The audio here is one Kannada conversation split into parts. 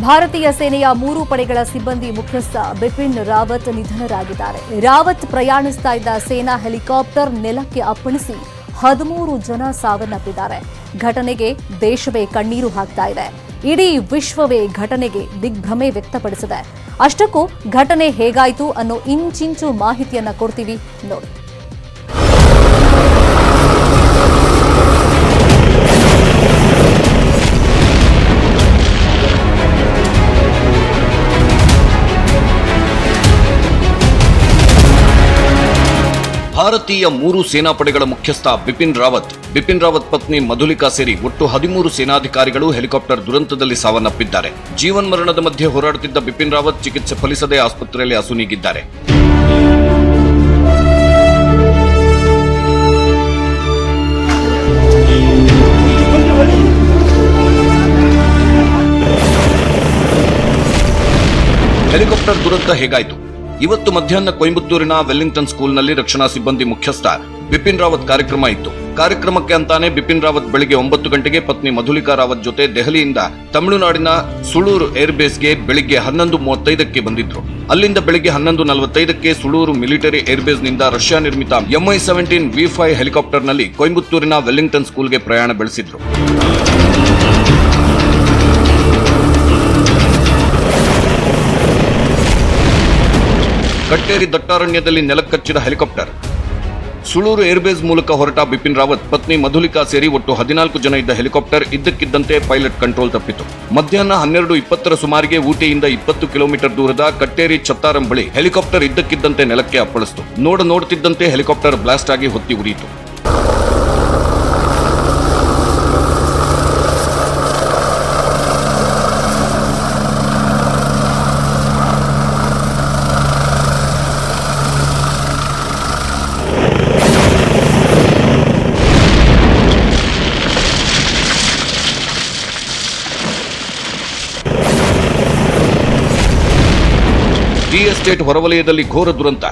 ಭಾರತೀಯ ಸೇನೆಯ 3 ಪಡೆಗಳ ಸಿಬ್ಬಂದಿ ಮುಖ್ಯಸ್ಥ ಬಿಪಿನ್ ರಾವತ್ ನಿಧನರಾಗಿದ್ದಾರೆ. ರಾವತ್ ಪ್ರಯಾಣಿಸ್ತಾ ಇದ್ದ ಸೇನಾ ಹೆಲಿಕಾಪ್ಟರ್ ನೆಲಕ್ಕೆ ಅಪ್ಪಳಿಸಿ 13 ಜನ ಸಾವನ್ನಪ್ಪಿದ್ದಾರೆ. ಘಟನೆಗೆ ದೇಶವೇ ಕಣ್ಣೀರು ಹಾಕ್ತಾ ಇದೆ. ಇಡೀ ವಿಶ್ವವೇ ಘಟನೆಗೆ ದಿಗ್ಭ್ರಮೆ ವ್ಯಕ್ತಪಡಿಸಿದೆ. ಅಷ್ಟಕ್ಕೂ ಘಟನೆ ಹೇಗಾಯಿತು ಅನ್ನೋ ಇಂಚಿಂಚು ಮಾಹಿತಿಯನ್ನ ಕೊಡ್ತೀವಿ ನೋಡಿ. ಭಾರತೀಯ 3 ಸೇನಾಪಡೆಗಳ ಮುಖ್ಯಸ್ಥ ಬಿಪಿನ್ ರಾವತ್ ಪತ್ನಿ ಮಧುಲಿಕಾ ಸೇರಿ ಒಟ್ಟು 13 ಸೇನಾಧಿಕಾರಿಗಳು ಹೆಲಿಕಾಪ್ಟರ್ ದುರಂತದಲ್ಲಿ ಸಾವನ್ನಪ್ಪಿದ್ದಾರೆ. ಜೀವನ್ಮರಣದ ಮಧ್ಯೆ ಹೋರಾಡುತ್ತಿದ್ದ ಬಿಪಿನ್ ರಾವತ್ ಚಿಕಿತ್ಸೆ ಫಲಿಸದೆ ಆಸ್ಪತ್ರೆಯಲ್ಲಿ ಅಸುನೀಗಿದ್ದಾರೆ. ಹೆಲಿಕಾಪ್ಟರ್ ದುರಂತ ಹೇಗಾಯಿತು? ಇವತ್ತು ಮಧ್ಯಾಹ್ನ ಕೊಯಂಬತ್ತೂರಿನ ವೆಲ್ಲಿಂಗ್ಟನ್ ಸ್ಕೂಲ್ನಲ್ಲಿ ರಕ್ಷಣಾ ಸಿಬ್ಬಂದಿ ಮುಖ್ಯಸ್ಥ ಬಿಪಿನ್ ರಾವತ್ ಕಾರ್ಯಕ್ರಮ ಇತ್ತು. ಕಾರ್ಯಕ್ರಮಕ್ಕೆ ಅಂತಾನೆ ಬಿಪಿನ್ ರಾವತ್ ಬೆಳಿಗ್ಗೆ 9 ಗಂಟೆಗೆ ಪತ್ನಿ ಮಧುಲಿಕಾ ರಾವತ್ ಜೊತೆ ದೆಹಲಿಯಿಂದ ತಮಿಳುನಾಡಿನ ಸುಳೂರು ಏರ್ಬೇಸ್ಗೆ ಬೆಳಿಗ್ಗೆ 11:35ಕ್ಕೆ ಬಂದಿದ್ರು. ಅಲ್ಲಿಂದ ಬೆಳಿಗ್ಗೆ 11:45ಕ್ಕೆ ಸುಳೂರು ಮಿಲಿಟರಿ ಏರ್ಬೇಸ್ನಿಂದ ರಷ್ಯಾ ನಿರ್ಮಿತ Mi-17 V5 ಹೆಲಿಕಾಪ್ಟರ್ನಲ್ಲಿ ಕೊಯಂಬತ್ತೂರಿನ ವೆಲ್ಲಿಂಗ್ಟನ್ ಸ್ಕೂಲ್ಗೆ ಪ್ರಯಾಣ ಬೆಳೆಸಿದ್ರು. ಕಟ್ಟೇರಿ ದಟ್ಟಾರಣ್ಯದಲ್ಲಿ ನೆಲಕ್ಕಚ್ಚಿದ ಹೆಲಿಕಾಪ್ಟರ್. ಸುಳೂರು ಏರ್ಬೇಸ್ ಮೂಲಕ ಹೊರಟ ಬಿಪಿನ್ ರಾವತ್ ಪತ್ನಿ ಮಧುಲಿಕಾ ಸೇರಿ ಒಟ್ಟು 14 ಜನ ಇದ್ದ ಹೆಲಿಕಾಪ್ಟರ್ ಇದ್ದಕ್ಕಿದ್ದಂತೆ ಪೈಲಟ್ ಕಂಟ್ರೋಲ್ ತಪ್ಪಿತು. ಮಧ್ಯಾಹ್ನ 12:20 ಸುಮಾರಿಗೆ ಊಟಿಯಿಂದ 20 ಕಿಲೋಮೀಟರ್ ದೂರದ ಕಟ್ಟೇರಿ ಚತ್ತಾರಂ ಬಳಿ ಹೆಲಿಕಾಪ್ಟರ್ ಇದ್ದಕ್ಕಿದ್ದಂತೆ ನೆಲಕ್ಕೆ ಅಪ್ಪಳಿಸಿತು. ನೋಡುತ್ತಿದ್ದಂತೆ ಹೆಲಿಕಾಪ್ಟರ್ ಬ್ಲಾಸ್ಟ್ ಆಗಿ ಹೊತ್ತಿ ಉರಿಯಿತು. ಟಿ ಎಸ್ಟೇಟ್ ಹೊರವಲಯದಲ್ಲಿ ಘೋರ ದುರಂತ.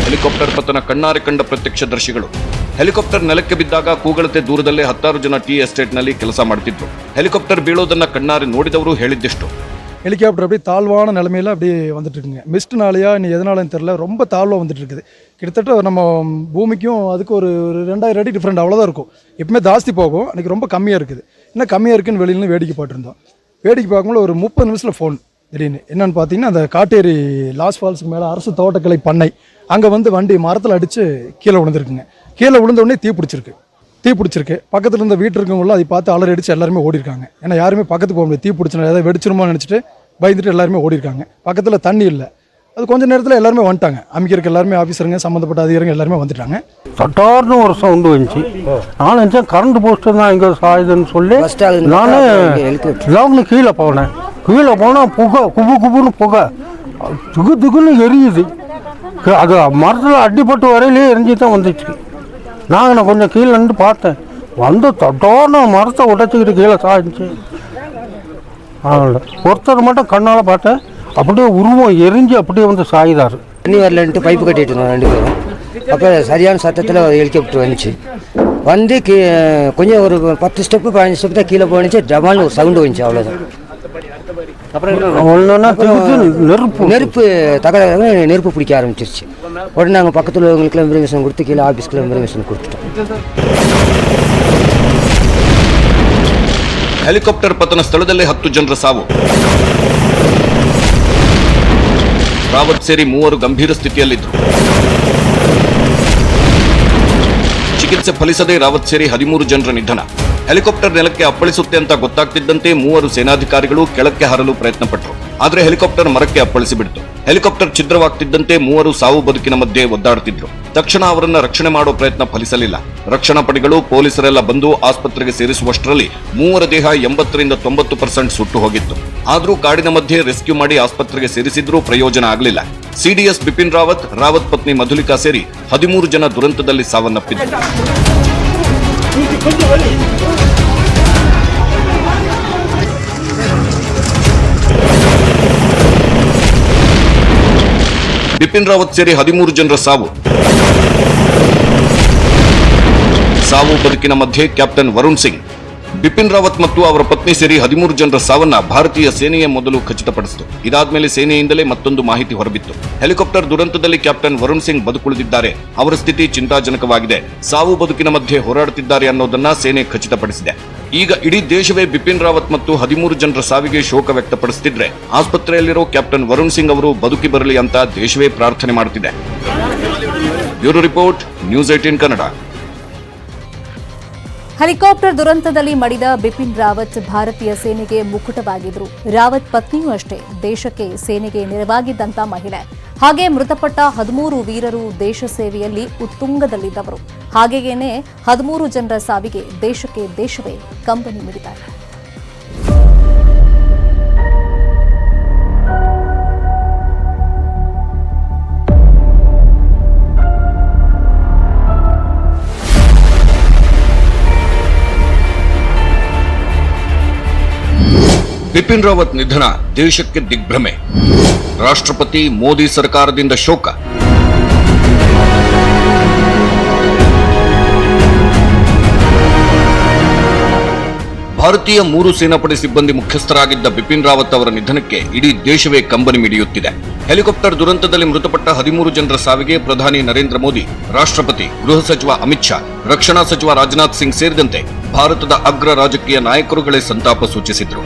ಹೆಲಿಕಾಪ್ಟರ್ ಪತನ ಕಣ್ಣಾರೆ ಕಂಡ ಪ್ರತ್ಯಕ್ಷದರ್ಶಿಗಳು. ಹೆಲಿಕಾಪ್ಟರ್ ನೆಲಕ್ಕೆ ಬಿದ್ದಾಗ ಕೂಗಳತೆ ದೂರದಲ್ಲೇ 16 ಜನ ಟಿ ಎಸ್ಟೇಟ್ನಲ್ಲಿ ಕೆಲಸ ಮಾಡುತ್ತಿದ್ರು. ಹೆಲಿಕಾಪ್ಟರ್ ಬೀಳೋದನ್ನ ಕಣ್ಣಾರೆ ನೋಡಿದವರು ಹೇಳಿದ್ದೆಷ್ಟು. ஹெலிகாப்டர் அப்படி தாழ்வான நிலைமையில் அப்படி வந்துட்டு இருக்குங்க. மிஸ்ட்னாலையா இனி எதனாலன்னு தெரியல, ரொம்ப தாழ்வாக வந்துட்டு இருக்குது. கிட்டத்தட்ட நம்ம பூமிக்கும் அதுக்கு ஒரு 2000 அடி டிஃப்ரெண்ட் அவ்வளோதான் இருக்கும். எப்பவுமே ஜாஸ்தி போகும், அன்றைக்கி ரொம்ப கம்மியாக இருக்குது. இன்னும் கம்மியாக இருக்குன்னு வெளியில வேடிக்கை பார்த்துருந்தோம். வேடிக்கை பார்க்கும்போது ஒரு 30 நிமிஷத்தில் ஃபோன் திடீர்னு என்னென்னு பார்த்தீங்கன்னா, அந்த காட்டேரி லாஸ் ஃபால்ஸுக்கு மேலே அரசு தோட்டக்கலை பண்ணை அங்கே வந்து வண்டி மரத்தில் அடித்து கீழே விழுந்துருக்குங்க. கீழே விழுந்த உடனே தீ பிடிச்சிருக்கு. பக்கத்தில் இருந்த வீட்டு இருக்கவங்களும் அதை பார்த்து அலறி அடித்து எல்லாருமே ஓடிருக்காங்க. ஏன்னா யாருமே பக்கத்துக்கு போக முடியாது, தீ பிடிச்சினா ஏதாவது வெடிச்சிருமோன்னு நினச்சிட்டு பயந்துட்டு எல்லாருமே ஓடிருக்காங்க. பக்கத்தில் தண்ணி இல்லை. அது கொஞ்சம் நேரத்தில் எல்லாருமே வந்துட்டாங்க. அமைக்கிறதுக்கு எல்லாருமே ஆஃபீஸருங்க, சம்மந்தப்பட்ட அதிகாரிகள் எல்லாருமே வந்துட்டாங்க. சட்டார்னு ஒரு சவுண்டு வந்துச்சு. நான் நினச்சேன் கரண்ட் போஸ்ட்டு தான் இங்கே சாயுதுன்னு சொல்லி நான் லவுன்னு கீழே போனேன். புகை குபுன்னு புகை துகுன்னு எரியுது. அது மரத்தில் அடிப்பட்டு வரையிலே எரிஞ்சு தான் வந்துச்சு. நான் கொஞ்சம் கீழே நின்று பார்த்தேன். வந்து தொட்டோன்னு மரத்தை உடைச்சிக்கிட்டு கீழே சாய்ஞ்சி. ஒருத்தர் மட்டும் கண்ணால் பார்த்தேன், அப்படியே உருவம் எரிஞ்சு அப்படியே வந்து சாயுதாரு. தண்ணி வரலன்ட்டு பைப்பு கட்டிட்டு இருந்தோம் 2 பேரும். அப்போ சரியான சத்தத்தில் ஹெலிகாப்டர் வந்துச்சு. வந்து கொஞ்சம் ஒரு 10 ஸ்டெப்பு 15 ஸ்டெப்பு தான் கீழே போனிச்சு. டபால்னு ஒரு சவுண்டு வந்துச்சு, அவ்வளோதான். அப்புறம் நெருப்பு தகவல் நெருப்பு பிடிக்க ஆரம்பிச்சிருச்சு. உடனே நாங்கள் பக்கத்தில் உள்ளவங்களுக்குலாம் இன்ஃபர்மேஷன் கொடுத்து கீழே ஆஃபீஸ்க்குலாம் இன்ஃபர்மேஷன் கொடுத்துட்டோம். ಹೆಲಿಕಾಪ್ಟರ್ ಪತನ ಸ್ಥಳದಲ್ಲೇ 10 ಜನರ ಸಾವು. ರಾವತ್ ಸೇರಿ 3 ಗಂಭೀರ ಸ್ಥಿತಿಯಲ್ಲಿದ್ದರು. ಚಿಕಿತ್ಸೆ ಫಲಿಸದೆ ರಾವತ್ ಸೇರಿ 13 ಜನರ ನಿಧನ. ಹೆಲಿಕಾಪ್ಟರ್ ನೆಲಕ್ಕೆ ಅಪ್ಪಳಿಸುತ್ತೆ ಅಂತ ಗೊತ್ತಾಗ್ತಿದ್ದಂತೆ 3 ಸೇನಾಧಿಕಾರಿಗಳು ಕೆಳಕ್ಕೆ ಹಾರಲು ಪ್ರಯತ್ನ ಪಟ್ಟರು. ಆದರೆ ಹೆಲಿಕಾಪ್ಟರ್ ಮರಕ್ಕೆ ಅಪ್ಪಳಿಸಿಬಿಡ್ತು. ಹೆಲಿಕಾಪ್ಟರ್ ಛಿದ್ರವಾಗ್ತಿದ್ದಂತೆ 3 ಸಾವು ಬದುಕಿನ ಮಧ್ಯೆ ಒದ್ದಾಡುತ್ತಿದ್ರು. ತಕ್ಷಣ ಅವರನ್ನ ರಕ್ಷಣೆ ಮಾಡೋ ಪ್ರಯತ್ನ ಫಲಿಸಲಿಲ್ಲ. ರಕ್ಷಣಾ ಪಡೆಗಳು ಪೊಲೀಸರೆಲ್ಲ ಬಂದು ಆಸ್ಪತ್ರೆಗೆ ಸೇರಿಸುವಷ್ಟರಲ್ಲಿ 3 ದೇಹ 80ರಿಂದ 90% ಸುಟ್ಟು ಹೋಗಿತ್ತು. ಆದರೂ ಕಾಡಿನ ಮಧ್ಯೆ ರೆಸ್ಕ್ಯೂ ಮಾಡಿ ಆಸ್ಪತ್ರೆಗೆ ಸೇರಿಸಿದ್ರೂ ಪ್ರಯೋಜನ ಆಗಲಿಲ್ಲ. ಸಿಡಿಎಸ್ ಬಿಪಿನ್ ರಾವತ್ ಪತ್ನಿ ಮಧುಲಿಕಾ ಸೇರಿ 13 ಜನ ದುರಂತದಲ್ಲಿ ಸಾವನ್ನಪ್ಪಿದ್ದರು. ಬಿಪಿನ್ ರಾವತ್ ಸೇರಿ 13 ಜನರ ಸಾವು ಬದುಕಿನ ಮಧ್ಯೆ ಕ್ಯಾಪ್ಟನ್ ವರುಣ್ ಸಿಂಗ್, ಬಿಪಿನ್ ರಾವತ್ ಮತ್ತು ಅವರ ಪತ್ನಿ ಸೇರಿ 13 ಜನರ ಸಾವನ್ನ ಭಾರತೀಯ ಸೇನೆಯ ಮೊದಲು ಖಚಿತಪಡಿಸಿತು. ಇದಾದ್ಮೇಲೆ ಸೇನೆಯಿಂದಲೇ ಮತ್ತೊಂದು ಮಾಹಿತಿ ಹೊರಬಿತ್ತು. ಹೆಲಿಕಾಪ್ಟರ್ ದುರಂತದಲ್ಲಿ ಕ್ಯಾಪ್ಟನ್ ವರುಣ್ ಸಿಂಗ್ ಬದುಕುಳಿದಿದ್ದಾರೆ. ಅವರ ಸ್ಥಿತಿ ಚಿಂತಾಜನಕವಾಗಿದೆ. ಸಾವು ಬದುಕಿನ ಮಧ್ಯೆ ಹೋರಾಡುತ್ತಿದ್ದಾರೆ ಅನ್ನೋದನ್ನ ಸೇನೆ ಖಚಿತಪಡಿಸಿದೆ. ಈಗ ಇಡೀ ದೇಶವೇ ಬಿಪಿನ್ ರಾವತ್ ಮತ್ತು 13 ಜನರ ಸಾವಿಗೆ ಶೋಕ ವ್ಯಕ್ತಪಡಿಸುತ್ತಿದ್ರೆ, ಆಸ್ಪತ್ರೆಯಲ್ಲಿರೋ ಕ್ಯಾಪ್ಟನ್ ವರುಣ್ ಸಿಂಗ್ ಅವರು ಬದುಕಿ ಬರಲಿ ಅಂತ ದೇಶವೇ ಪ್ರಾರ್ಥನೆ ಮಾಡುತ್ತಿದೆ. Bureau report, news 18 Kannada. Helicopter ದುರಂತದಲ್ಲಿ ಮಡಿದ ಬಿಪಿನ್ ರಾವತ್ ಭಾರತೀಯ ಸೇನೆಗೆ ಮುಕುಟವಾಗಿದ್ರು. ರಾವತ್ ಪತ್ನಿಯೂ ಅಷ್ಟೇ ದೇಶಕ್ಕೆ ಸೇನೆಗೆ ನೆರವಾಗಿದ್ದಂತ ಮಹಿಳೆ. ಹಾಗೆ ಮೃತಪಟ್ಟ 13 ವೀರರು ದೇಶ ಸೇವೆಯಲ್ಲಿ ಉತ್ತುಂಗದಲ್ಲಿದ್ದವರು. ಹಾಗೆಯೇನೆ 13 ಜನರ ಸಾವಿಗೆ ದೇಶವೇ ಕಂಬನಿ ಮಿಡಿದ್ದಾರೆ. ಬಿಪಿನ್ ರಾವತ್ ನಿಧನ ದೇಶಕ್ಕೆ ದಿಗ್ಭ್ರಮೆ. ರಾಷ್ಟ್ರಪತಿ ಮೋದಿ ಸರ್ಕಾರದಿಂದ ಶೋಕ. ಭಾರತೀಯ 3 ಸೇನಾಪಡೆ ಸಿಬ್ಬಂದಿ ಮುಖ್ಯಸ್ಥರಾಗಿದ್ದ ಬಿಪಿನ್ ರಾವತ್ ಅವರ ನಿಧನಕ್ಕೆ ಇಡೀ ದೇಶವೇ ಕಂಬನಿ ಮಿಡಿಯುತ್ತಿದೆ. ಹೆಲಿಕಾಪ್ಟರ್ ದುರಂತದಲ್ಲಿ ಮೃತಪಟ್ಟ 13 ಜನರ ಸಾವಿಗೆ ಪ್ರಧಾನಿ ನರೇಂದ್ರ ಮೋದಿ, ರಾಷ್ಟ್ರಪತಿ, ಗೃಹ ಸಚಿವ ಅಮಿತ್ ಶಾ, ರಕ್ಷಣಾ ಸಚಿವ ರಾಜನಾಥ್ ಸಿಂಗ್ ಸೇರಿದಂತೆ ಭಾರತದ ಅಗ್ರ ರಾಜಕೀಯ ನಾಯಕರುಗಳೇ ಸಂತಾಪ ಸೂಚಿಸಿದರು.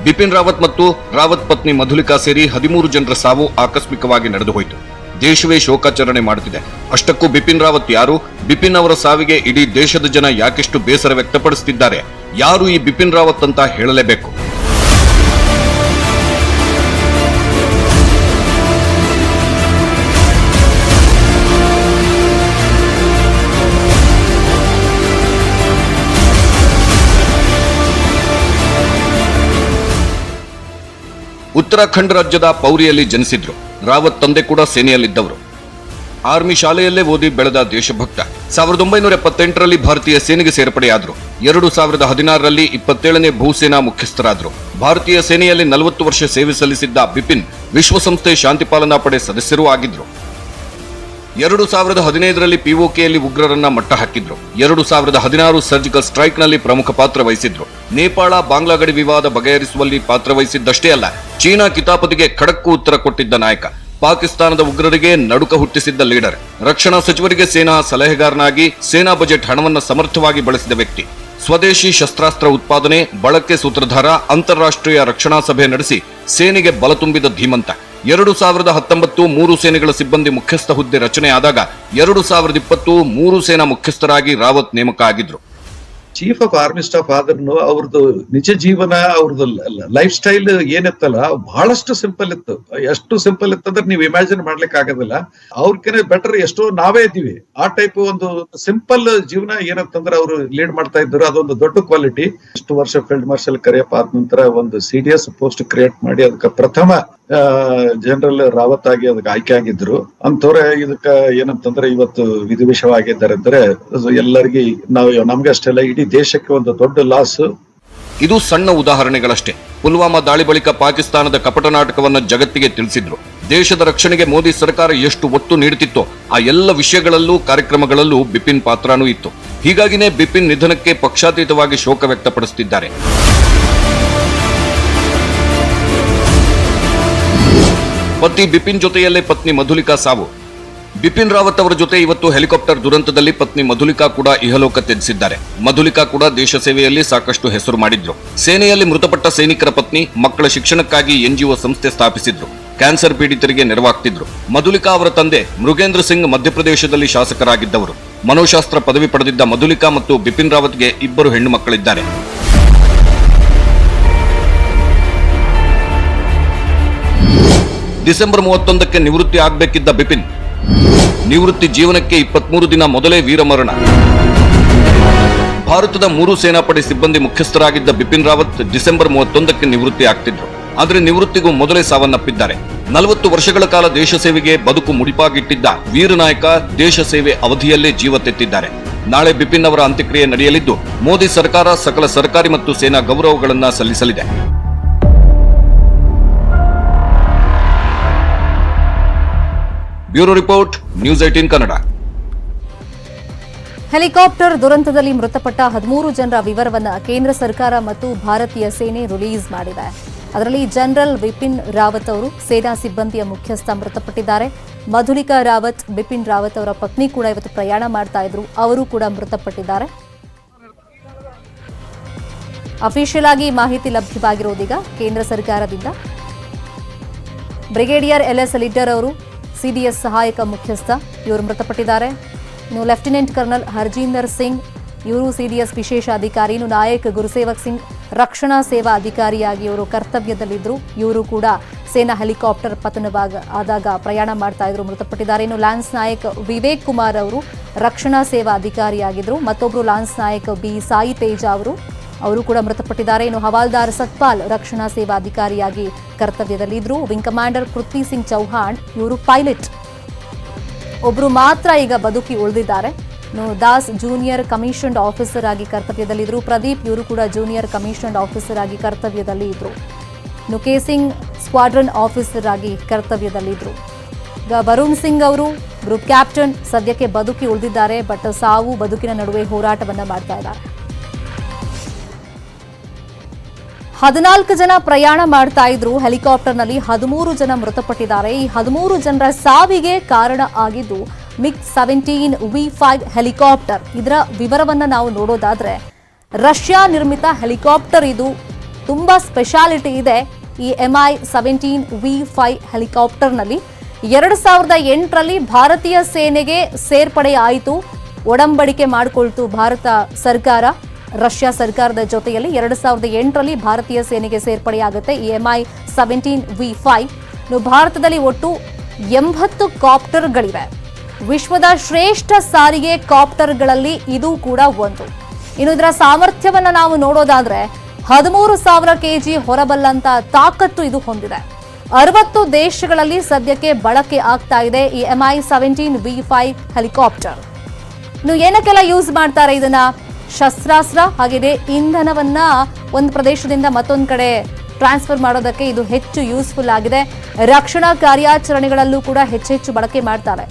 ಬಿಪಿನ್ ರಾವತ್ ಮತ್ತು ರಾವತ್ ಪತ್ನಿ ಮಧುಲಿಕಾ ಸೇರಿ 13 ಜನರ ಸಾವು ಆಕಸ್ಮಿಕವಾಗಿ ನಡೆದು ಹೋಯಿತು. ದೇಶವೇ ಶೋಕಾಚರಣೆ ಮಾಡುತ್ತಿದೆ. ಅಷ್ಟಕ್ಕೂ ಬಿಪಿನ್ ರಾವತ್ ಯಾರು? ಬಿಪಿನ್ ಅವರ ಸಾವಿಗೆ ಇಡೀ ದೇಶದ ಜನ ಯಾಕೆಷ್ಟು ಬೇಸರ ವ್ಯಕ್ತಪಡಿಸುತ್ತಿದ್ದಾರೆ? ಯಾರು ಈ ಬಿಪಿನ್ ರಾವತ್ ಅಂತ ಹೇಳಲೇಬೇಕು. ಉತ್ತರಾಖಂಡ್ ರಾಜ್ಯದ ಪೌರಿಯಲ್ಲಿ ಜನಿಸಿದ್ರು. ರಾವತ್ ತಂದೆ ಕೂಡ ಸೇನೆಯಲ್ಲಿದ್ದವರು. ಆರ್ಮಿ ಶಾಲೆಯಲ್ಲೇ ಓದಿ ಬೆಳೆದ ದೇಶಭಕ್ತ. 1978ರಲ್ಲಿ ಭಾರತೀಯ ಸೇನೆಗೆ ಸೇರ್ಪಡೆಯಾದರು. 2016ರಲ್ಲಿ 27ನೇ ಭೂಸೇನಾ ಮುಖ್ಯಸ್ಥರಾದರು. ಭಾರತೀಯ ಸೇನೆಯಲ್ಲಿ 40 ವರ್ಷ ಸೇವೆ ಸಲ್ಲಿಸಿದ್ದ ಬಿಪಿನ್ ವಿಶ್ವಸಂಸ್ಥೆ ಶಾಂತಿ ಪಾಲನಾ ಪಡೆ ಸದಸ್ಯರೂ ಆಗಿದ್ರು. 2015ರಲ್ಲಿ ಪಿಒಕೆಯಲ್ಲಿ ಉಗ್ರರನ್ನ ಮಟ್ಟ ಹಾಕಿದ್ರು. 2016 ಸರ್ಜಿಕಲ್ ಸ್ಟ್ರೈಕ್ನಲ್ಲಿ ಪ್ರಮುಖ ಪಾತ್ರ ವಹಿಸಿದ್ರು. ನೇಪಾಳ ಬಾಂಗ್ಲಾ ಗಡಿ ವಿವಾದ ಬಗೆಹರಿಸುವಲ್ಲಿ ಪಾತ್ರ ವಹಿಸಿದ್ದಷ್ಟೇ ಅಲ್ಲ, ಚೀನಾ ಕಿತಾಪತಿಗೆ ಖಡಕ್ಕು ಉತ್ತರ ಕೊಟ್ಟಿದ್ದ ನಾಯಕ. ಪಾಕಿಸ್ತಾನದ ಉಗ್ರರಿಗೆ ನಡುಕ ಹುಟ್ಟಿಸಿದ್ದ ಲೀಡರ್. ರಕ್ಷಣಾ ಸಚಿವರಿಗೆ ಸೇನಾ ಸಲಹೆಗಾರನಾಗಿ ಸೇನಾ ಬಜೆಟ್ ಹಣವನ್ನು ಸಮರ್ಥವಾಗಿ ಬಳಸಿದ ವ್ಯಕ್ತಿ. ಸ್ವದೇಶಿ ಶಸ್ತ್ರಾಸ್ತ್ರ ಉತ್ಪಾದನೆ, ಬಳಕೆ ಸೂತ್ರಧಾರ, ಅಂತಾರಾಷ್ಟ್ರೀಯ ರಕ್ಷಣಾ ಸಭೆ ನಡೆಸಿ ಸೇನೆಗೆ ಬಲ ತುಂಬಿದ ಧೀಮಂತ. 2019 3 ಸೇನೆಗಳ ಸಿಬ್ಬಂದಿ ಮುಖ್ಯಸ್ಥ ಹುದ್ದೆ ರಚನೆ ಆದಾಗ 2020 3 ಸೇನಾ ಮುಖ್ಯಸ್ಥರಾಗಿ ರಾವತ್ ನೇಮಕ ಆಗಿದ್ರು. ಚೀಫ್ ಆಫ್ ಆರ್ಮಿ ಸ್ಟಾಫ್ ಆದ್ರೂ ಅವ್ರದ್ದು ನಿಜ ಜೀವನ, ಅವ್ರದ್ದು ಲೈಫ್ ಸ್ಟೈಲ್ ಏನಿತ್ತಲ್ಲ ಬಹಳಷ್ಟು ಸಿಂಪಲ್ ಇತ್ತು. ಎಷ್ಟು ಸಿಂಪಲ್ ಇತ್ತಂದ್ರೆ ನೀವು ಇಮ್ಯಾಜಿನ್ ಮಾಡ್ಲಿಕ್ಕೆ ಆಗೋದಿಲ್ಲ. ಅವ್ರಕಿಂತ ಬೆಟರ್ ಎಷ್ಟೋ ನಾವೇ ಇದ್ದೀವಿ. ಆ ಟೈಪ್ ಒಂದು ಸಿಂಪಲ್ ಜೀವನ ಏನಂತಂದ್ರೆ ಅವರು ಲೀಡ್ ಮಾಡ್ತಾ ಇದ್ರು. ಅದೊಂದು ದೊಡ್ಡ ಕ್ವಾಲಿಟಿ. ಇಷ್ಟು ವರ್ಷ ಫೀಲ್ಡ್ ಮಾರ್ಷಲ್ ಕರಿಯಪ್ಪ ಆದ ನಂತರ ಒಂದು CDS ಪೋಸ್ಟ್ ಕ್ರಿಯೇಟ್ ಮಾಡಿ ಅದಕ್ಕೆ ಪ್ರಥಮ ಜನರಲ್ ರಾವತ್ ಆಗಿ ಅದಕ್ಕೆ ಆಯ್ಕೆ ಆಗಿದ್ರು. ಅಂತವ್ರೆ ಇದಕ್ಕ ಏನಂತಂದ್ರೆ ಇವತ್ತು ವಿಧಿವಿಷವಾಗಿದ್ದಾರೆ ಅಂದ್ರೆ ಎಲ್ಲರಿಗೂ ನಮ್ಗೆ ಅಷ್ಟೆಲ್ಲ ಇಡೀ ದೇಶಕ್ಕೆ ಒಂದು ದೊಡ್ಡ ಲಾಸ್. ಇದು ಸಣ್ಣ ಉದಾಹರಣೆಗಳಷ್ಟೇ. ಪುಲ್ವಾಮಾ ದಾಳಿ ಬಳಿಕ ಪಾಕಿಸ್ತಾನದ ಕಪಟ ನಾಟಕವನ್ನು ಜಗತ್ತಿಗೆ ತಿಳಿಸಿದ್ರು. ದೇಶದ ರಕ್ಷಣೆಗೆ ಮೋದಿ ಸರ್ಕಾರ ಎಷ್ಟು ಒತ್ತು ನೀಡುತ್ತಿತ್ತೋ ಆ ಎಲ್ಲ ವಿಷಯಗಳಲ್ಲೂ ಕಾರ್ಯಕ್ರಮಗಳಲ್ಲೂ ಬಿಪಿನ್ ಪಾತ್ರನೂ ಇತ್ತು. ಹೀಗಾಗಿನೇ ಬಿಪಿನ್ ನಿಧನಕ್ಕೆ ಪಕ್ಷಾತೀತವಾಗಿ ಶೋಕ ವ್ಯಕ್ತಪಡಿಸುತ್ತಿದ್ದಾರೆ. ಪತಿ ಬಿಪಿನ್ ಜೊತೆಯಲ್ಲೇ ಪತ್ನಿ ಮಧುಲಿಕಾ ಸಾವು. ಬಿಪಿನ್ ರಾವತ್ ಅವರ ಜೊತೆ ಇವತ್ತು ಹೆಲಿಕಾಪ್ಟರ್ ದುರಂತದಲ್ಲಿ ಪತ್ನಿ ಮಧುಲಿಕಾ ಕೂಡ ಇಹಲೋಕ ತ್ಯಜಿಸಿದ್ದಾರೆ. ಮಧುಲಿಕಾ ಕೂಡ ದೇಶ ಸೇವೆಯಲ್ಲಿ ಸಾಕಷ್ಟು ಹೆಸರು ಮಾಡಿದ್ರು. ಸೇನೆಯಲ್ಲಿ ಮೃತಪಟ್ಟ ಸೈನಿಕರ ಪತ್ನಿ ಮಕ್ಕಳ ಶಿಕ್ಷಣಕ್ಕಾಗಿ NGO ಸಂಸ್ಥೆ ಸ್ಥಾಪಿಸಿದ್ರು. ಕ್ಯಾನ್ಸರ್ ಪೀಡಿತರಿಗೆ ನೆರವಾಗ್ತಿದ್ರು. ಮಧುಲಿಕಾ ಅವರ ತಂದೆ ಮೃಗೇಂದ್ರ ಸಿಂಗ್ ಮಧ್ಯಪ್ರದೇಶದಲ್ಲಿ ಶಾಸಕರಾಗಿದ್ದವರು. ಮನೋಶಾಸ್ತ್ರ ಪದವಿ ಪಡೆದಿದ್ದ ಮಧುಲಿಕಾ ಮತ್ತು ಬಿಪಿನ್ ರಾವತ್ಗೆ 2 ಹೆಣ್ಣು ಮಕ್ಕಳಿದ್ದಾರೆ. ಡಿಸೆಂಬರ್ 31ಕ್ಕೆ ನಿವೃತ್ತಿ ಆಗಬೇಕಿದ್ದ ಬಿಪಿನ್ ನಿವೃತ್ತಿ ಜೀವನಕ್ಕೆ 23 ದಿನ ಮೊದಲೇ ವೀರಮರಣ. ಭಾರತದ 3 ಸೇನಾಪಡೆ ಸಿಬ್ಬಂದಿ ಮುಖ್ಯಸ್ಥರಾಗಿದ್ದ ಬಿಪಿನ್ ರಾವತ್ ಡಿಸೆಂಬರ್ 31ಕ್ಕೆ ನಿವೃತ್ತಿ ಆಗ್ತಿದ್ರು. ಆದರೆ ನಿವೃತ್ತಿಗೂ ಮೊದಲೇ ಸಾವನ್ನಪ್ಪಿದ್ದಾರೆ. 40 ವರ್ಷಗಳ ಕಾಲ ದೇಶ ಸೇವೆಗೆ ಬದುಕು ಮುಡಿಪಾಗಿಟ್ಟಿದ್ದ ವೀರ ನಾಯಕ ದೇಶ ಸೇವೆ ಅವಧಿಯಲ್ಲೇ ಜೀವ ತೆತ್ತಿದ್ದಾರೆ. ನಾಳೆ ಬಿಪಿನ್ ಅವರ ಅಂತ್ಯಕ್ರಿಯೆ ನಡೆಯಲಿದ್ದು ಮೋದಿ ಸರ್ಕಾರ ಸಕಲ ಸರ್ಕಾರಿ ಮತ್ತು ಸೇನಾ ಗೌರವಗಳನ್ನು ಸಲ್ಲಿಸಲಿದೆ. Bureau report, news 18 Kannada. Helicopter ದುರಂತದಲ್ಲಿ ಮೃತಪಟ್ಟ 13 ಜನರ ವಿವರವನ್ನು ಕೇಂದ್ರ ಸರ್ಕಾರ ಮತ್ತು ಭಾರತೀಯ ಸೇನೆ ರಿಲೀಸ್ ಮಾಡಿದೆ. ಅದರಲ್ಲಿ ಜನರಲ್ ಬಿಪಿನ್ ರಾವತ್ ಅವರು ಸೇನಾ ಸಿಬ್ಬಂದಿಯ ಮುಖ್ಯಸ್ಥ ಮೃತಪಟ್ಟಿದ್ದಾರೆ. ಮಧುಲಿಕಾ ರಾವತ್, ಬಿಪಿನ್ ರಾವತ್ ಅವರ ಪತ್ನಿ ಕೂಡ ಇವತ್ತು ಪ್ರಯಾಣ ಮಾಡ್ತಾ ಇದ್ರು, ಅವರು ಕೂಡ ಮೃತಪಟ್ಟಿದ್ದಾರೆ. ಅಫಿಷಿಯಲ್ ಆಗಿ ಮಾಹಿತಿ ಲಭ್ಯವಾಗಿರೋದೀಗ ಕೇಂದ್ರ ಸರ್ಕಾರದಿಂದ. ಬ್ರಿಗೇಡಿಯರ್ LS ಲಿಡ್ಡರ್ ಅವರು CDS ಸಹಾಯಕ ಮುಖ್ಯಸ್ಥ, ಇವರು ಮೃತಪಟ್ಟಿದ್ದಾರೆ. ಇನ್ನು ಲೆಫ್ಟಿನೆಂಟ್ ಕರ್ನಲ್ ಹರ್ಜೀಂದರ್ ಸಿಂಗ್, ಇವರು CDS ವಿಶೇಷ ಅಧಿಕಾರಿ. ಇನ್ನು ನಾಯಕ್ ಗುರುಸೇವಕ್ ಸಿಂಗ್ ರಕ್ಷಣಾ ಸೇವಾ ಅಧಿಕಾರಿಯಾಗಿ ಇವರು ಕರ್ತವ್ಯದಲ್ಲಿದ್ದರು, ಇವರು ಕೂಡ ಸೇನಾ ಹೆಲಿಕಾಪ್ಟರ್ ಆದಾಗ ಪ್ರಯಾಣ ಮಾಡ್ತಾ ಇದ್ರು, ಮೃತಪಟ್ಟಿದ್ದಾರೆ. ಇನ್ನು ಲಾನ್ಸ್ ನಾಯಕ್ ವಿವೇಕ್ ಕುಮಾರ್ ಅವರು ರಕ್ಷಣಾ ಸೇವಾ ಅಧಿಕಾರಿಯಾಗಿದ್ದರು. ಮತ್ತೊಬ್ಬರು ಲಾನ್ಸ್ ನಾಯಕ್ B ಸಾಯಿ ತೇಜ ಅವರು ಕೂಡ ಮೃತಪಟ್ಟಿದ್ದಾರೆ. ಇನ್ನು ಹವಾಲ್ದಾರ್ ಸತ್ಪಾಲ್ ರಕ್ಷಣಾ ಸೇವಾ ಅಧಿಕಾರಿಯಾಗಿ ಕರ್ತವ್ಯದಲ್ಲಿದ್ದರು. ವಿಂಗ್ ಕಮಾಂಡರ್ ಪೃಥ್ವಿ ಸಿಂಗ್ ಚೌಹಾಣ್, ಇವರು ಪೈಲಟ್. ಒಬ್ಬರು ಮಾತ್ರ ಈಗ ಬದುಕಿ ಉಳಿದಿದ್ದಾರೆ. ಇನ್ನು ದಾಸ್ ಜೂನಿಯರ್ ಕಮಿಷನ್ಡ್ ಆಫೀಸರ್ ಆಗಿ ಕರ್ತವ್ಯದಲ್ಲಿದ್ದರು. ಪ್ರದೀಪ್, ಇವರು ಕೂಡ ಜೂನಿಯರ್ ಕಮಿಷನ್ಡ್ ಆಫೀಸರ್ ಆಗಿ ಕರ್ತವ್ಯದಲ್ಲಿ ಇದ್ರು. ಇನ್ನು ಕೇಸಿಂಗ್ ಸ್ಕ್ವಾಡ್ರನ್ ಆಫೀಸರ್ ಆಗಿ ಕರ್ತವ್ಯದಲ್ಲಿದ್ದರು. ಈಗ ವರುಣ್ ಸಿಂಗ್ ಅವರು ಗ್ರೂಪ್ ಕ್ಯಾಪ್ಟನ್, ಸದ್ಯಕ್ಕೆ ಬದುಕಿ ಉಳಿದಿದ್ದಾರೆ. ಬಟ್ ಸಾವು ಬದುಕಿನ ನಡುವೆ ಹೋರಾಟವನ್ನ ಮಾಡ್ತಾ ಇದ್ದಾರೆ. 14 ಜನ ಪ್ರಯಾಣ ಮಾಡ್ತಾ ಇದ್ರು ಹೆಲಿಕಾಪ್ಟರ್ನಲ್ಲಿ, 13 ಜನ ಮೃತಪಟ್ಟಿದ್ದಾರೆ. ಈ 13 ಜನರ ಸಾವಿಗೆ ಕಾರಣ ಆಗಿದ್ದು MiG-17 V5 ಹೆಲಿಕಾಪ್ಟರ್. ಇದರ ವಿವರವನ್ನ ನಾವು ನೋಡೋದಾದ್ರೆ, ರಷ್ಯಾ ನಿರ್ಮಿತ ಹೆಲಿಕಾಪ್ಟರ್ ಇದು. ತುಂಬಾ ಸ್ಪೆಷಾಲಿಟಿ ಇದೆ ಈ Mi-17 V5 ಹೆಲಿಕಾಪ್ಟರ್ನಲ್ಲಿ. 2008ರಲ್ಲಿ ಭಾರತೀಯ ಸೇನೆಗೆ ಸೇರ್ಪಡೆ ಆಯಿತು, ಒಡಂಬಡಿಕೆ ಮಾಡಿಕೊಳ್ತು ಭಾರತ ಸರ್ಕಾರ ರಷ್ಯಾ ಸರ್ಕಾರದ ಜೊತೆಯಲ್ಲಿ. 2008ರಲ್ಲಿ ಭಾರತೀಯ ಸೇನೆಗೆ ಸೇರ್ಪಡೆಯಾಗುತ್ತೆ ಈ Mi-17 V5. ಭಾರತದಲ್ಲಿ ಒಟ್ಟು 80 ಕಾಪ್ಟರ್ಗಳಿವೆ. ವಿಶ್ವದ ಶ್ರೇಷ್ಠ ಸಾರಿಗೆ ಕಾಪ್ಟರ್ಗಳಲ್ಲಿ ಇದು ಕೂಡ ಒಂದು. ಇನ್ನು ಇದರ ಸಾಮರ್ಥ್ಯವನ್ನ ನಾವು ನೋಡೋದಾದ್ರೆ 13,000 kg ಹೊರಬಲ್ಲಂತ ತಾಕತ್ತು ಇದು ಹೊಂದಿದೆ. 60 ದೇಶಗಳಲ್ಲಿ ಸದ್ಯಕ್ಕೆ ಬಳಕೆ ಆಗ್ತಾ ಇದೆ ಈ Mi-17 V5 ಹೆಲಿಕಾಪ್ಟರ್. ಇನ್ನು ಏನಕ್ಕೆಲ್ಲ ಯೂಸ್ ಮಾಡ್ತಾರೆ ಇದನ್ನ? ಶಸ್ತ್ರಾಸ್ತ್ರ ಹಾಗೆಯೇ ಇಂಧನವನ್ನ ಒಂದು ಪ್ರದೇಶದಿಂದ ಮತ್ತೊಂದು ಕಡೆ ಟ್ರಾನ್ಸ್ಫರ್ ಮಾಡೋದಕ್ಕೆ ಇದು ಹೆಚ್ಚು ಯೂಸ್ಫುಲ್ ಆಗಿದೆ. ರಕ್ಷಣಾ ಕಾರ್ಯಾಚರಣೆಗಳಲ್ಲೂ ಕೂಡ ಹೆಚ್ಚೆಚ್ಚು ಬಳಕೆ ಮಾಡ್ತಾರೆ.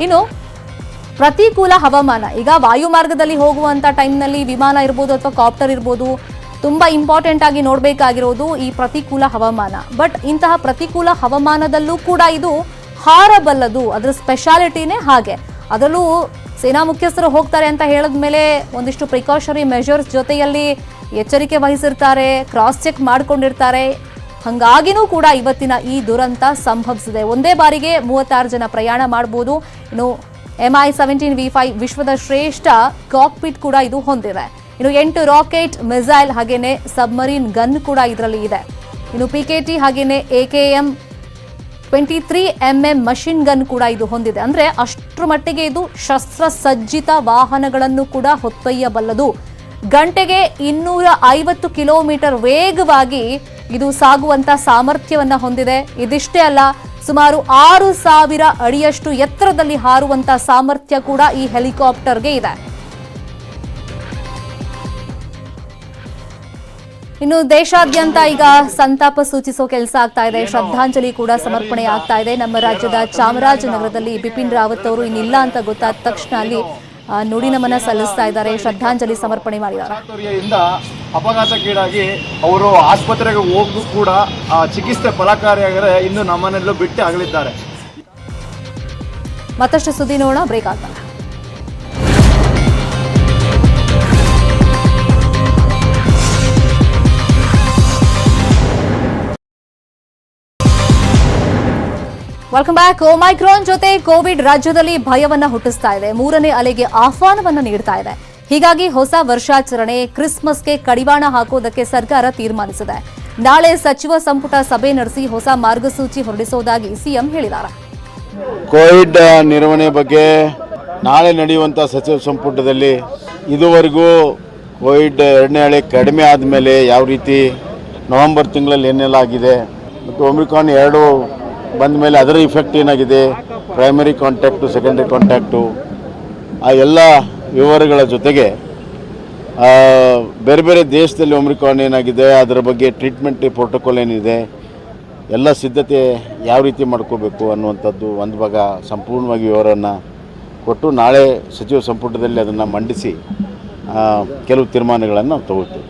ಇನ್ನು ಪ್ರತಿಕೂಲ ಹವಾಮಾನ, ಈಗ ವಾಯುಮಾರ್ಗದಲ್ಲಿ ಹೋಗುವಂತ ಟೈಮ್ನಲ್ಲಿ ವಿಮಾನ ಇರ್ಬೋದು ಅಥವಾ ಕಾಪ್ಟರ್ ಇರ್ಬೋದು, ತುಂಬಾ ಇಂಪಾರ್ಟೆಂಟ್ ಆಗಿ ನೋಡಬೇಕಾಗಿರೋದು ಈ ಪ್ರತಿಕೂಲ ಹವಾಮಾನ. ಬಟ್ ಇಂತಹ ಪ್ರತಿಕೂಲ ಹವಾಮಾನದಲ್ಲೂ ಕೂಡ ಇದು ಹಾರಬಲ್ಲದು, ಅದರ ಸ್ಪೆಷಾಲಿಟಿನೇ ಹಾಗೆ. ಅದರಲ್ಲೂ ಸೇನಾ ಮುಖ್ಯಸ್ಥರು ಹೋಗ್ತಾರೆ ಅಂತ ಹೇಳಿದ್ಮೇಲೆ ಒಂದಿಷ್ಟು ಪ್ರಿಕಾಷನರಿ ಮೆಷರ್ಸ್ ಜೊತೆಯಲ್ಲಿ ಎಚ್ಚರಿಕೆ ವಹಿಸಿರ್ತಾರೆ, ಕ್ರಾಸ್ ಚೆಕ್ ಮಾಡ್ಕೊಂಡಿರ್ತಾರೆ. ಹಾಗಾಗಿನೂ ಕೂಡ ಇವತ್ತಿನ ಈ ದುರಂತ ಸಂಭವಿಸಿದೆ. ಒಂದೇ ಬಾರಿಗೆ 36 ಜನ ಪ್ರಯಾಣ ಮಾಡಬಹುದು. ಇನ್ನು Mi-17 V5 ವಿಶ್ವದ ಶ್ರೇಷ್ಠ ಕಾಕ್ಪಿಟ್ ಕೂಡ ಇದು ಹೊಂದಿದೆ. ಇನ್ನು 8 ರಾಕೆಟ್, ಮಿಸೈಲ್ ಹಾಗೇನೆ ಸಬ್ಮರೀನ್ ಗನ್ ಕೂಡ ಇದರಲ್ಲಿ ಇದೆ. ಇನ್ನು PKT ಹಾಗೇನೆ AKM 23mm ಮಷಿನ್ ಗನ್ ಕೂಡ ಇದು ಹೊಂದಿದೆ. ಅಂದ್ರೆ ಅಷ್ಟರ ಮಟ್ಟಿಗೆ ಇದು ಶಸ್ತ್ರಸಜ್ಜಿತ ವಾಹನಗಳನ್ನು ಕೂಡ ಹೊತ್ತೊಯ್ಯಬಲ್ಲದು. ಗಂಟೆಗೆ 250 ಕಿಲೋಮೀಟರ್ ವೇಗವಾಗಿ ಇದು ಸಾಗುವಂತ ಸಾಮರ್ಥ್ಯವನ್ನ ಹೊಂದಿದೆ. ಇದಿಷ್ಟೇ ಅಲ್ಲ, ಸುಮಾರು 6,000 ಅಡಿಯಷ್ಟು ಎತ್ತರದಲ್ಲಿ ಹಾರುವಂತ ಸಾಮರ್ಥ್ಯ ಕೂಡ ಈ ಹೆಲಿಕಾಪ್ಟರ್ಗೆ ಇದೆ. ಇನ್ನು ದೇಶಾದ್ಯಂತ ಈಗ ಸಂತಾಪ ಸೂಚಿಸೋ ಕೆಲಸ ಆಗ್ತಾ ಇದೆ, ಶ್ರದ್ಧಾಂಜಲಿ ಕೂಡ ಸಮರ್ಪಣೆ ಆಗ್ತಾ ಇದೆ. ನಮ್ಮ ರಾಜ್ಯದ ಚಾಮರಾಜನಗರದಲ್ಲಿ ಬಿಪಿನ್ ರಾವತ್ ಅವರು ಇನ್ನಿಲ್ಲ ಅಂತ ಗೊತ್ತಾದ ತಕ್ಷಣ ಅಲ್ಲಿ ನುಡಿ ನಮನ ಸಲ್ಲಿಸ್ತಾ ಇದ್ದಾರೆ, ಶ್ರದ್ಧಾಂಜಲಿ ಸಮರ್ಪಣೆ ಮಾಡಿದ್ದಾರೆ. ಅಪಘಾತಕ್ಕೀಡಾಗಿ ಅವರು ಆಸ್ಪತ್ರೆಗೆ ಹೋಗೂ ಕೂಡ ಚಿಕಿತ್ಸೆ ಫಲಕಾರಿಯಾದರೆ ಇನ್ನು ನಮ್ಮನ್ನೆಲ್ಲೂ ಬಿಟ್ಟು ಅಗಲಿದ್ದಾರೆ. ಮತ್ತಷ್ಟು ಸುದ್ದಿ ನೋಡೋಣ, ಬ್ರೇಕ್ ಆಗ್ತಾರೆ. Welcome back. ಒಮೈಕ್ರಾನ್ ಜೊತೆ ಕೋವಿಡ್ ರಾಜ್ಯದಲ್ಲಿ ಭಯವನ್ನ ಹುಟ್ಟಿಸ್ತಾ ಇದೆ, 3ನೇ ಅಲೆಗೆ ಆಹ್ವಾನವನ್ನ ನೀಡ್ತಾ ಇದೆ. ಹೀಗಾಗಿ ಹೊಸ ವರ್ಷಾಚರಣೆ ಕ್ರಿಸ್ಮಸ್ಗೆ ಕಡಿವಾಣ ಹಾಕೋದಕ್ಕೆ ಸರ್ಕಾರ ತೀರ್ಮಾನಿಸಿದೆ. ನಾಳೆ ಸಚಿವ ಸಂಪುಟ ಸಭೆ ನಡೆಸಿ ಹೊಸ ಮಾರ್ಗಸೂಚಿ ಹೊರಡಿಸುವುದಾಗಿ ಸಿಎಂ ಹೇಳಿದ್ದಾರೆ. ಕೋವಿಡ್ ನಿರ್ವಹಣೆ ಬಗ್ಗೆ ನಾಳೆ ನಡೆಯುವಂಥ ಸಚಿವ ಸಂಪುಟದಲ್ಲಿ ಇದುವರೆಗೂ ಕೋವಿಡ್ 2ನೇ ಅಲೆ ಕಡಿಮೆ ಆದಮೇಲೆ ಯಾವ ರೀತಿ ನವೆಂಬರ್ ತಿಂಗಳಲ್ಲಿ ಏನೆಲ್ಲ ಆಗಿದೆ ಮತ್ತು ಒಮಿಕ್ರಾನ್ 2 ಬಂದ ಮೇಲೆ ಅದರ ಇಫೆಕ್ಟ್ ಏನಾಗಿದೆ, ಪ್ರೈಮರಿ ಕಾಂಟ್ಯಾಕ್ಟು ಸೆಕೆಂಡರಿ ಕಾಂಟ್ಯಾಕ್ಟು, ಆ ಎಲ್ಲ ವಿವರಗಳ ಜೊತೆಗೆ ಬೇರೆ ಬೇರೆ ದೇಶದಲ್ಲಿ ಒಮಿಕ್ರಾನ್ ಏನಾಗಿದೆ, ಅದರ ಬಗ್ಗೆ ಟ್ರೀಟ್ಮೆಂಟ್ ಪ್ರೋಟೋಕಾಲ್ ಏನಿದೆ, ಎಲ್ಲ ಸಿದ್ಧತೆ ಯಾವ ರೀತಿ ಮಾಡ್ಕೋಬೇಕು ಅನ್ನುವಂಥದ್ದು ಒಂದು ಭಾಗ ಸಂಪೂರ್ಣವಾಗಿ ವಿವರವನ್ನು ಕೊಟ್ಟು ನಾಳೆ ಸಚಿವ ಸಂಪುಟದಲ್ಲಿ ಅದನ್ನು ಮಂಡಿಸಿ ಕೆಲವು ತೀರ್ಮಾನಗಳನ್ನು ನಾವು ತಗೊಳ್ತೀವಿ.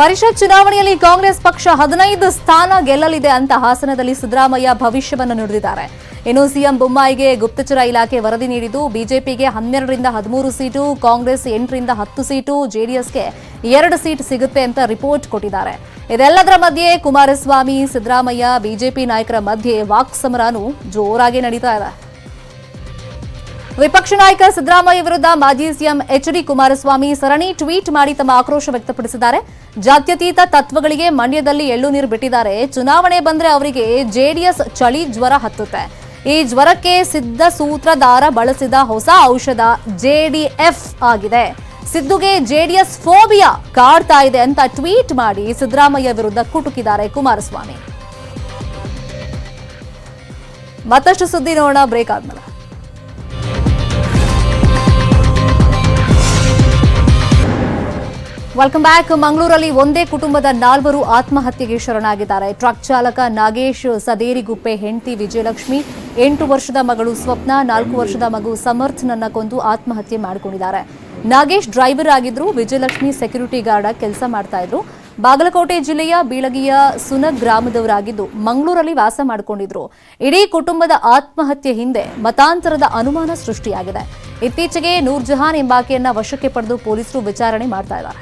ಪರಿಷತ್ ಚುನಾವಣೆಯಲ್ಲಿ ಕಾಂಗ್ರೆಸ್ ಪಕ್ಷ 15 ಸ್ಥಾನ ಗೆಲ್ಲಲಿದೆ ಅಂತ ಹಾಸನದಲ್ಲಿ ಸಿದ್ದರಾಮಯ್ಯ ಭವಿಷ್ಯವನ್ನು ನುಡಿದಿದ್ದಾರೆ. ಇನ್ನು ಸಿಎಂ ಬೊಮ್ಮಾಯಿಗೆ ಗುಪ್ತಚರ ಇಲಾಖೆ ವರದಿ ನೀಡಿದ್ದು ಬಿಜೆಪಿಗೆ 12ರಿಂದ 13 ಸೀಟು, ಕಾಂಗ್ರೆಸ್ 8ರಿಂದ 10 ಸೀಟು, ಜೆಡಿಎಸ್ಗೆ 2 ಸೀಟ್ ಸಿಗುತ್ತೆ ಅಂತ ರಿಪೋರ್ಟ್ ಕೊಟ್ಟಿದ್ದಾರೆ. ಇದೆಲ್ಲದರ ಮಧ್ಯೆ ಕುಮಾರಸ್ವಾಮಿ, ಸಿದ್ದರಾಮಯ್ಯ, ಬಿಜೆಪಿ ನಾಯಕರ ಮಧ್ಯೆ ವಾಕ್ಸಮರನೂ ಜೋರಾಗಿ ನಡೀತಾ ಇದೆ. ವಿಪಕ್ಷ ನಾಯಕ ಸಿದ್ದರಾಮಯ್ಯ ವಿರುದ್ಧ ಮಾಜಿ ಸಿಎಂ ಎಚ್ಡಿ ಕುಮಾರಸ್ವಾಮಿ ಸರಣಿ ಟ್ವೀಟ್ ಮಾಡಿ ತಮ್ಮ ಆಕ್ರೋಶ ವ್ಯಕ್ತಪಡಿಸಿದ್ದಾರೆ. ಜಾತ್ಯತೀತ ತತ್ವಗಳಿಗೆ ಮಂಡ್ಯದಲ್ಲಿ ಎಳ್ಳು ನೀರು ಬಿಟ್ಟಿದ್ದಾರೆ. ಚುನಾವಣೆ ಬಂದ್ರೆ ಅವರಿಗೆ ಜೆಡಿಎಸ್ ಚಳಿ ಜ್ವರ ಹತ್ತುತ್ತೆ. ಈ ಜ್ವರಕ್ಕೆ ಸಿದ್ಧ ಸೂತ್ರಧಾರ ಬಳಸಿದ ಹೊಸ ಔಷಧ ಜೆಡಿಎಫ್ ಆಗಿದೆ. ಸಿದ್ದುಗೆ ಜೆಡಿಎಸ್ ಫೋಬಿಯಾ ಕಾಡ್ತಾ ಇದೆ ಅಂತ ಟ್ವೀಟ್ ಮಾಡಿ ಸಿದ್ದರಾಮಯ್ಯ ವಿರುದ್ಧ ಕುಟುಕಿದ್ದಾರೆ ಕುಮಾರಸ್ವಾಮಿ. ಮತ್ತಷ್ಟು ಸುದ್ದಿ ನೋಡೋಣ ಬ್ರೇಕ್ ಆದ್ಮೇಲೆ. Welcome back. ಮಂಗಳೂರಲ್ಲಿ ಒಂದೇ ಕುಟುಂಬದ 4 ಆತ್ಮಹತ್ಯೆಗೆ ಶರಣಾಗಿದ್ದಾರೆ. ಟ್ರಕ್ ಚಾಲಕ ನಾಗೇಶ್ ಸದೇರಿಗುಪ್ಪೆ ಹೆಂಡತಿ ವಿಜಯಲಕ್ಷ್ಮಿ, 8 ವರ್ಷದ ಮಗಳು ಸ್ವಪ್ನ, 4 ವರ್ಷದ ಮಗು ಸಮರ್ಥ್ನನ್ನ ಕೊಂದು ಆತ್ಮಹತ್ಯೆ ಮಾಡಿಕೊಂಡಿದ್ದಾರೆ. ನಾಗೇಶ್ ಡ್ರೈವರ್ ಆಗಿದ್ರು, ವಿಜಯಲಕ್ಷ್ಮಿ ಸೆಕ್ಯೂರಿಟಿ ಗಾರ್ಡ್ ಕೆಲಸ ಮಾಡ್ತಾ ಇದ್ರು. ಬಾಗಲಕೋಟೆ ಜಿಲ್ಲೆಯ ಬೀಳಗಿಯ ಸುನಗ್ ಗ್ರಾಮದವರಾಗಿದ್ದು ಮಂಗಳೂರಲ್ಲಿ ವಾಸ ಮಾಡಿಕೊಂಡಿದ್ರು. ಇಡೀ ಕುಟುಂಬದ ಆತ್ಮಹತ್ಯೆ ಹಿಂದೆ ಮತಾಂತರದ ಅನುಮಾನ ಸೃಷ್ಟಿಯಾಗಿದೆ. ಇತ್ತೀಚೆಗೆ ನೂರ್ ಜಹಾನ್ ಎಂಬಾಕೆಯನ್ನ ವಶಕ್ಕೆ ಪಡೆದು ಪೊಲೀಸರು ವಿಚಾರಣೆ ಮಾಡ್ತಾ ಇದ್ದಾರೆ.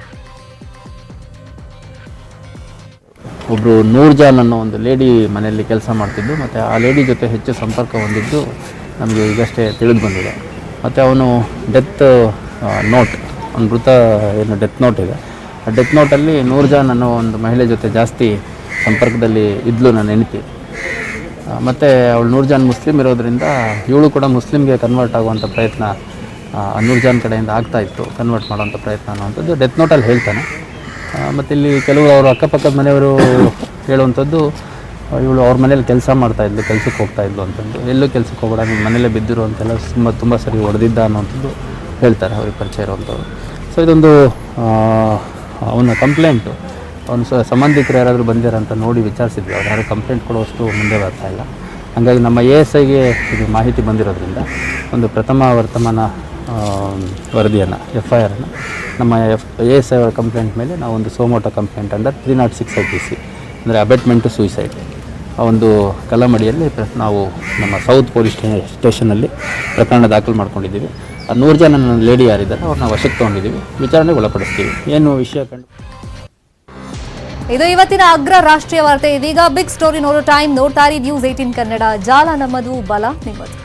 ಒಬ್ಬರು ನೂರ್ಜಾನ್ ಅನ್ನೋ ಒಂದು ಲೇಡಿ ಮನೆಯಲ್ಲಿ ಕೆಲಸ ಮಾಡ್ತಿದ್ದು, ಮತ್ತು ಆ ಲೇಡಿ ಜೊತೆ ಹೆಚ್ಚು ಸಂಪರ್ಕ ಹೊಂದಿದ್ದು ನಮಗೆ ಈಗಷ್ಟೇ ತಿಳಿದು ಬಂದಿದೆ. ಮತ್ತು ಅವನು ಡೆತ್ ನೋಟ್, ಒಂದು ಮೃತ ಏನು ಡೆತ್ ನೋಟ್ ಇದೆ, ಆ ಡೆತ್ ನೋಟಲ್ಲಿ ನೂರ್ಜಾನ್ ಅನ್ನೋ ಒಂದು ಮಹಿಳೆ ಜೊತೆ ಜಾಸ್ತಿ ಸಂಪರ್ಕದಲ್ಲಿ ಇದ್ಲು ನನ್ನ ಹೆಂಡತಿ. ಮತ್ತು ಅವಳು ನೂರ್ಜಾನ್ ಮುಸ್ಲಿಮ್ ಇರೋದ್ರಿಂದ ಇವಳು ಕೂಡ ಮುಸ್ಲಿಮ್ಗೆ ಕನ್ವರ್ಟ್ ಆಗುವಂಥ ಪ್ರಯತ್ನ ನೂರ್ಜಾನ್ ಕಡೆಯಿಂದ ಆಗ್ತಾಯಿತ್ತು, ಕನ್ವರ್ಟ್ ಮಾಡೋವಂಥ ಪ್ರಯತ್ನ ಅನ್ನುವಂಥದ್ದು ಡೆತ್ ನೋಟಲ್ಲಿ ಹೇಳ್ತಾನೆ. ಮತ್ತು ಇಲ್ಲಿ ಕೆಲವರು ಅವರು ಅಕ್ಕಪಕ್ಕದ ಮನೆಯವರು ಹೇಳುವಂಥದ್ದು, ಇವಳು ಅವ್ರ ಮನೇಲಿ ಕೆಲಸ ಮಾಡ್ತಾಯಿದ್ಲು, ಕೆಲಸಕ್ಕೆ ಹೋಗ್ತಾಯಿದ್ಲು ಅಂತಂದು, ಎಲ್ಲೂ ಕೆಲಸಕ್ಕೆ ಹೋಗೋಣ ನಿಮ್ಮ ಮನೇಲೇ ಬಿದ್ದಿರು ಅಂತೆಲ್ಲ ತುಂಬ ಸರಿ ಹೊಡೆದಿದ್ದ ಅನ್ನೋವಂಥದ್ದು ಹೇಳ್ತಾರೆ ಅವ್ರಿಗೆ ಪರಿಚಯ ಇರುವಂಥವ್ರು. ಸೊ ಇದೊಂದು ಅವನ ಕಂಪ್ಲೇಂಟು, ಅವನ ಸಂಬಂಧಿಕರು ಯಾರಾದರೂ ಬಂದಿರ ಅಂತ ನೋಡಿ ವಿಚಾರಿಸಿದ್ವಿ. ಅವ್ರು ಯಾರು ಕಂಪ್ಲೇಂಟ್ ಕೊಡುವಷ್ಟು ಮುಂದೆ ಬರ್ತಾ ಇಲ್ಲ. ಹಾಗಾಗಿ ನಮ್ಮ ASIಗೆ ಇದು ಮಾಹಿತಿ ಬಂದಿರೋದ್ರಿಂದ ಒಂದು ಪ್ರಥಮ ವರ್ತಮಾನ ವರದಿಯನ್ನು FIR ನಮ್ಮ ASI ಅವರ ಕಂಪ್ಲೇಂಟ್ ಮೇಲೆ ನಾವು ಒಂದು ಸೋಮೋಟೋ ಕಂಪ್ಲೇಂಟ್ ಅಂಡರ್ 306 IPC ಅಂದರೆ ಅಬೆಟ್ಮೆಂಟ್ ಟು ಸೂಸೈಡ್ ಆ ಒಂದು ಕಲಮಡಿಯಲ್ಲಿ ನಾವು ನಮ್ಮ ಸೌತ್ ಪೊಲೀಸ್ ಸ್ಟೇಷನಲ್ಲಿ ಪ್ರಕರಣ ದಾಖಲು ಮಾಡ್ಕೊಂಡಿದ್ದೀವಿ. 100 ಜನ ಲೇಡಿ ಯಾರಿದ್ದಾರೆ ಅವ್ರನ್ನ ವಶಕ್ಕೆ ತೊಗೊಂಡಿದ್ದೀವಿ, ವಿಚಾರಣೆಗೆ ಒಳಪಡಿಸ್ತೀವಿ. ಏನು ವಿಷಯ ಕಂಡು ಇದು ಇವತ್ತಿನ ಅಗ್ರ ರಾಷ್ಟ್ರೀಯ ವಾರ್ತೆ. ಇದೀಗ ಬಿಗ್ ಸ್ಟೋರಿ ನೋಡೋ ಟೈಮ್. ನೋಡ್ತಾ ಇರಿ ನ್ಯೂಸ್ 18 ಕನ್ನಡ. ಜಾಲ ನಮ್ಮದು, ಬಲ ನಿಮ್ಮದು.